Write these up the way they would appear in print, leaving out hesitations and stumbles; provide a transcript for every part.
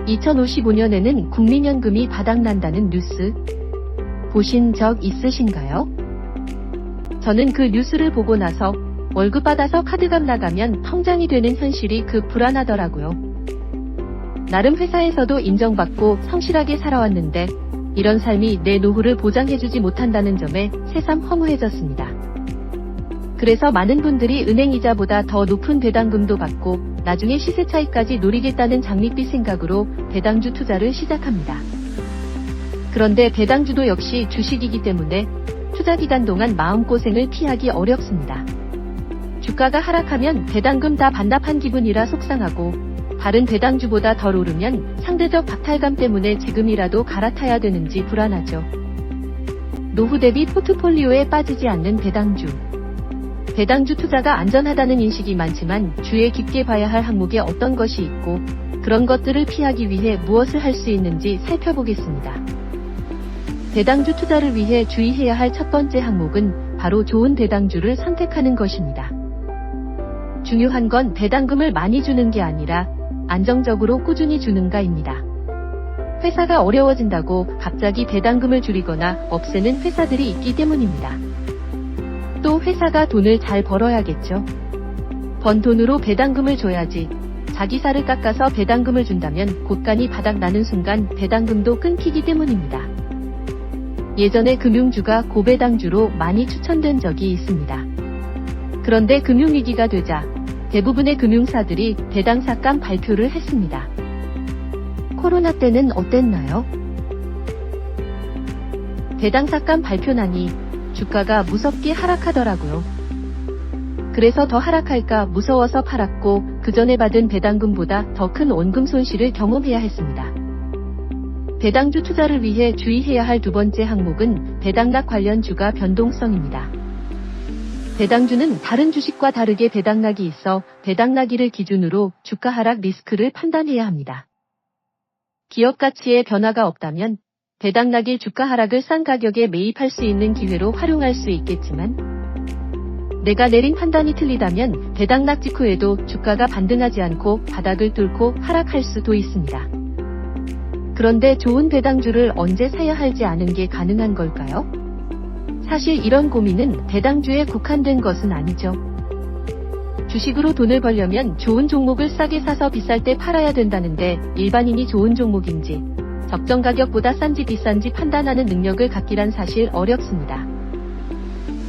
2055년에는 국민연금이 바닥난다는 뉴스 보신 적 있으신가요? 저는 그 뉴스를 보고 나서 월급 받아서 카드값 나가면 통장이 되는 현실이 불안하더라고요. 나름 회사에서도 인정받고 성실하게 살아왔는데 이런 삶이 내 노후를 보장해주지 못한다는 점에 새삼 허무해졌습니다. 그래서 많은 분들이 은행이자보다 더 높은 배당금도 받고 나중에 시세 차익까지 노리겠다는 장밋빛 생각으로 배당주 투자를 시작합니다. 그런데 배당주도 역시 주식이기 때문에 투자 기간 동안 마음고생을 피하기 어렵습니다. 주가가 하락하면 배당금 다 반납한 기분이라 속상하고 다른 배당주보다 덜 오르면 상대적 박탈감 때문에 지금이라도 갈아타야 되는지 불안하죠. 노후 대비 포트폴리오에 빠지지 않는 배당주. 배당주 투자가 안전하다는 인식이 많지만 주에 깊게 봐야 할 항목에 어떤 것이 있고 그런 것들을 피하기 위해 무엇을 할 수 있는지 살펴보겠습니다. 배당주 투자를 위해 주의해야 할 첫 번째 항목은 바로 좋은 배당주를 선택하는 것입니다. 중요한 건 배당금을 많이 주는 게 아니라 안정적으로 꾸준히 주는가입니다. 회사가 어려워진다고 갑자기 배당금을 줄이거나 없애는 회사들이 있기 때문입니다. 또 회사가 돈을 잘 벌어야겠죠. 번 돈으로 배당금을 줘야지. 자기 살을 깎아서 배당금을 준다면 곳간이 바닥나는 순간 배당금도 끊기기 때문입니다. 예전에 금융주가 고배당주로 많이 추천된 적이 있습니다. 그런데 금융위기가 되자 대부분의 금융사들이 배당 삭감 발표를 했습니다. 코로나 때는 어땠나요? 배당 삭감 발표나니 주가가 무섭게 하락하더라고요. 그래서 더 하락할까 무서워서 팔았고 그 전에 받은 배당금보다 더 큰 원금 손실을 경험해야 했습니다. 배당주 투자를 위해 주의해야 할 두 번째 항목은 배당락 관련 주가 변동성입니다. 배당주는 다른 주식과 다르게 배당락이 있어 배당락일을 기준으로 주가 하락 리스크를 판단해야 합니다. 기업 가치에 변화가 없다면 배당락일 주가 하락을 싼 가격에 매입할 수 있는 기회로 활용할 수 있겠지만 내가 내린 판단이 틀리다면 배당락 직후에도 주가가 반등하지 않고 바닥을 뚫고 하락할 수도 있습니다. 그런데 좋은 배당주를 언제 사야 할지 아는 게 가능한 걸까요? 사실 이런 고민은 배당주에 국한된 것은 아니죠. 주식으로 돈을 벌려면 좋은 종목을 싸게 사서 비쌀 때 팔아야 된다는데 일반인이 좋은 종목인지 적정 가격보다 싼지 비싼지 판단하는 능력을 갖기란 사실 어렵습니다.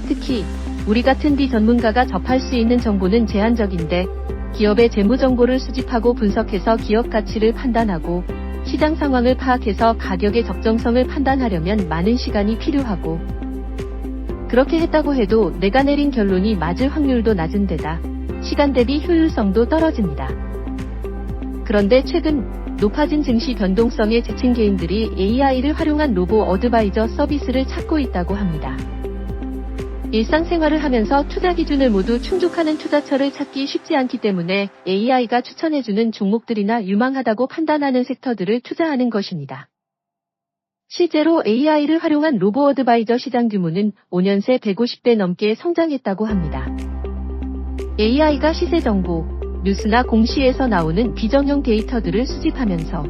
특히 우리 같은 비전문가가 접할 수 있는 정보는 제한적인데 기업의 재무 정보를 수집하고 분석해서 기업 가치를 판단하고 시장 상황을 파악해서 가격의 적정성을 판단하려면 많은 시간이 필요하고 그렇게 했다고 해도 내가 내린 결론이 맞을 확률도 낮은 데다 시간 대비 효율성도 떨어집니다. 그런데 최근 높아진 증시 변동성에 지친 개인들이 AI를 활용한 로보 어드바이저 서비스를 찾고 있다고 합니다. 일상생활을 하면서 투자 기준을 모두 충족하는 투자처를 찾기 쉽지 않기 때문에 AI가 추천해주는 종목들이나 유망하다고 판단하는 섹터들을 투자하는 것입니다. 실제로 AI를 활용한 로보 어드바이저 시장 규모는 5년 새 150배 넘게 성장했다고 합니다. AI가 시세 정보, 뉴스나 공시에서 나오는 비정형 데이터들을 수집하면서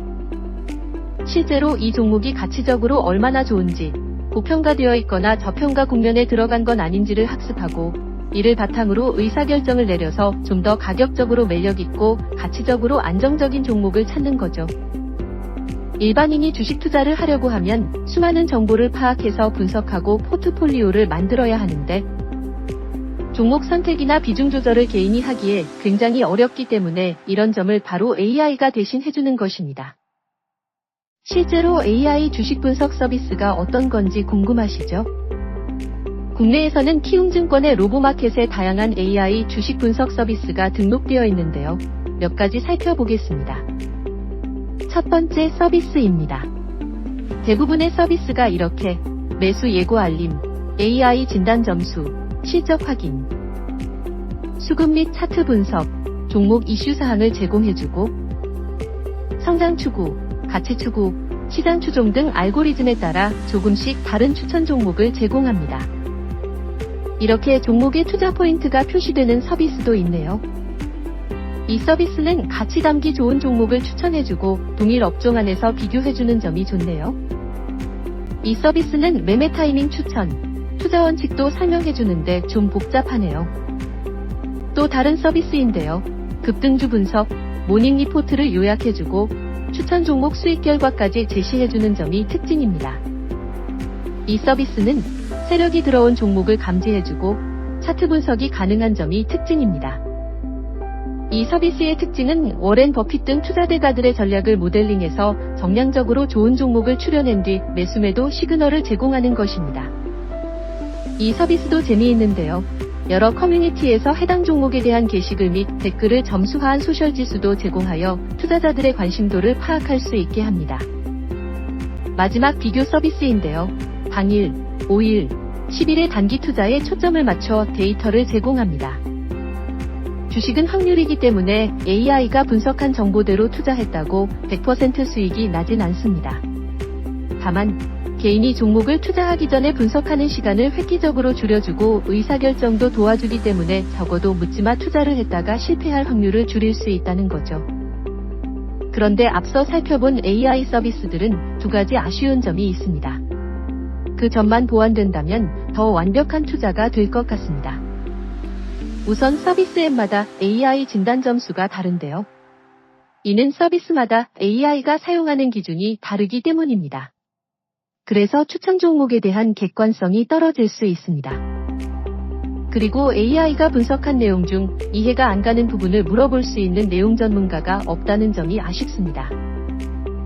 실제로 이 종목이 가치적으로 얼마나 좋은지, 고평가되어 있거나 저평가 국면에 들어간 건 아닌지를 학습하고 이를 바탕으로 의사결정을 내려서 좀 더 가격적으로 매력있고 가치적으로 안정적인 종목을 찾는 거죠. 일반인이 주식 투자를 하려고 하면 수많은 정보를 파악해서 분석하고 포트폴리오를 만들어야 하는데 종목 선택이나 비중 조절을 개인이 하기에 굉장히 어렵기 때문에 이런 점을 바로 AI가 대신 해주는 것입니다. 실제로 AI 주식 분석 서비스가 어떤 건지 궁금하시죠? 국내에서는 키움증권의 로보마켓에 다양한 AI 주식 분석 서비스가 등록되어 있는데요. 몇 가지 살펴보겠습니다. 첫 번째 서비스입니다. 대부분의 서비스가 이렇게 매수 예고 알림, AI 진단 점수, 실적 확인, 수급 및 차트 분석, 종목 이슈 사항을 제공해주고 성장 추구, 가치 추구, 시장 추종 등 알고리즘에 따라 조금씩 다른 추천 종목을 제공합니다. 이렇게 종목의 투자 포인트가 표시되는 서비스도 있네요. 이 서비스는 가치 담기 좋은 종목을 추천해주고 동일 업종 안에서 비교해주는 점이 좋네요. 이 서비스는 매매 타이밍 추천, 투자 원칙도 설명해주는데 좀 복잡하네요. 또 다른 서비스인데요. 급등주 분석, 모닝 리포트를 요약해주고 추천 종목 수익 결과까지 제시해주는 점이 특징입니다. 이 서비스는 세력이 들어온 종목을 감지해주고 차트 분석이 가능한 점이 특징입니다. 이 서비스의 특징은 워렌 버핏 등 투자대가들의 전략을 모델링해서 정량적으로 좋은 종목을 추려낸 뒤 매수매도 시그널을 제공하는 것입니다. 이 서비스도 재미있는데요. 여러 커뮤니티에서 해당 종목에 대한 게시글 및 댓글을 점수화한 소셜 지수도 제공하여 투자자들의 관심도를 파악할 수 있게 합니다. 마지막 비교 서비스인데요. 당일, 5일, 10일의 단기 투자에 초점을 맞춰 데이터를 제공합니다. 주식은 확률이기 때문에 AI가 분석한 정보대로 투자했다고 100% 수익이 나진 않습니다. 다만 개인이 종목을 투자하기 전에 분석하는 시간을 획기적으로 줄여주고 의사결정도 도와주기 때문에 적어도 묻지마 투자를 했다가 실패할 확률을 줄일 수 있다는 거죠. 그런데 앞서 살펴본 AI 서비스들은 두 가지 아쉬운 점이 있습니다. 그 점만 보완된다면 더 완벽한 투자가 될 것 같습니다. 우선 서비스 앱마다 AI 진단 점수가 다른데요. 이는 서비스마다 AI가 사용하는 기준이 다르기 때문입니다. 그래서 추천 종목에 대한 객관성이 떨어질 수 있습니다. 그리고 AI가 분석한 내용 중 이해가 안 가는 부분을 물어볼 수 있는 내용 전문가가 없다는 점이 아쉽습니다.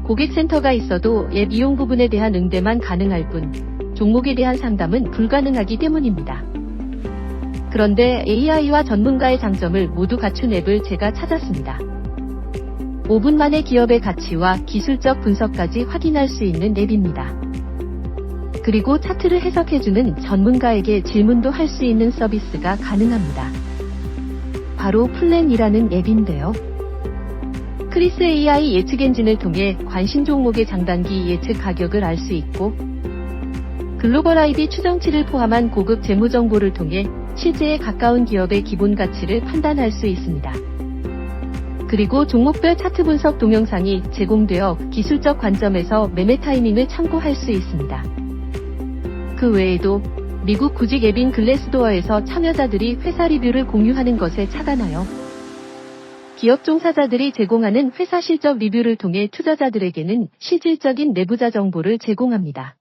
고객센터가 있어도 앱 이용 부분에 대한 응대만 가능할 뿐 종목에 대한 상담은 불가능하기 때문입니다. 그런데 AI와 전문가의 장점을 모두 갖춘 앱을 제가 찾았습니다. 5분 만에 기업의 가치와 기술적 분석까지 확인할 수 있는 앱입니다. 그리고 차트를 해석해주는 전문가에게 질문도 할 수 있는 서비스가 가능합니다. 바로 플랜이라는 앱인데요. 크리스 AI 예측 엔진을 통해 관심 종목의 장단기 예측 가격을 알 수 있고 글로벌 IB 추정치를 포함한 고급 재무 정보를 통해 실제에 가까운 기업의 기본 가치를 판단할 수 있습니다. 그리고 종목별 차트 분석 동영상이 제공되어 기술적 관점에서 매매 타이밍을 참고할 수 있습니다. 그 외에도 미국 구직 앱인 글래스도어에서 참여자들이 회사 리뷰를 공유하는 것에 착안하여 기업 종사자들이 제공하는 회사 실적 리뷰를 통해 투자자들에게는 실질적인 내부자 정보를 제공합니다.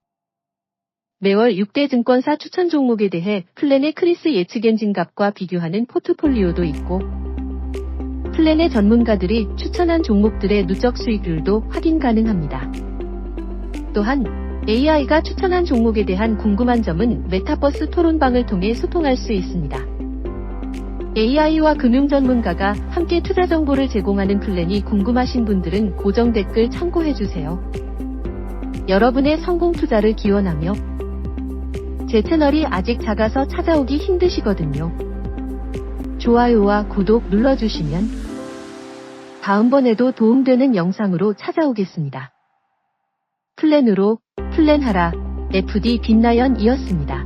매월 6대 증권사 추천 종목에 대해 플랜의 크리스 예측 엔진 값과 비교하는 포트폴리오도 있고 플랜의 전문가들이 추천한 종목들의 누적 수익률도 확인 가능합니다. 또한 AI가 추천한 종목에 대한 궁금한 점은 메타버스 토론방을 통해 소통할 수 있습니다. AI와 금융 전문가가 함께 투자 정보를 제공하는 플랜이 궁금하신 분들은 고정 댓글 참고해주세요. 여러분의 성공 투자를 기원하며 제 채널이 아직 작아서 찾아오기 힘드시거든요. 좋아요와 구독 눌러주시면 다음번에도 도움되는 영상으로 찾아오겠습니다. 플랜으로 플랜하라 FD 빛나연이었습니다.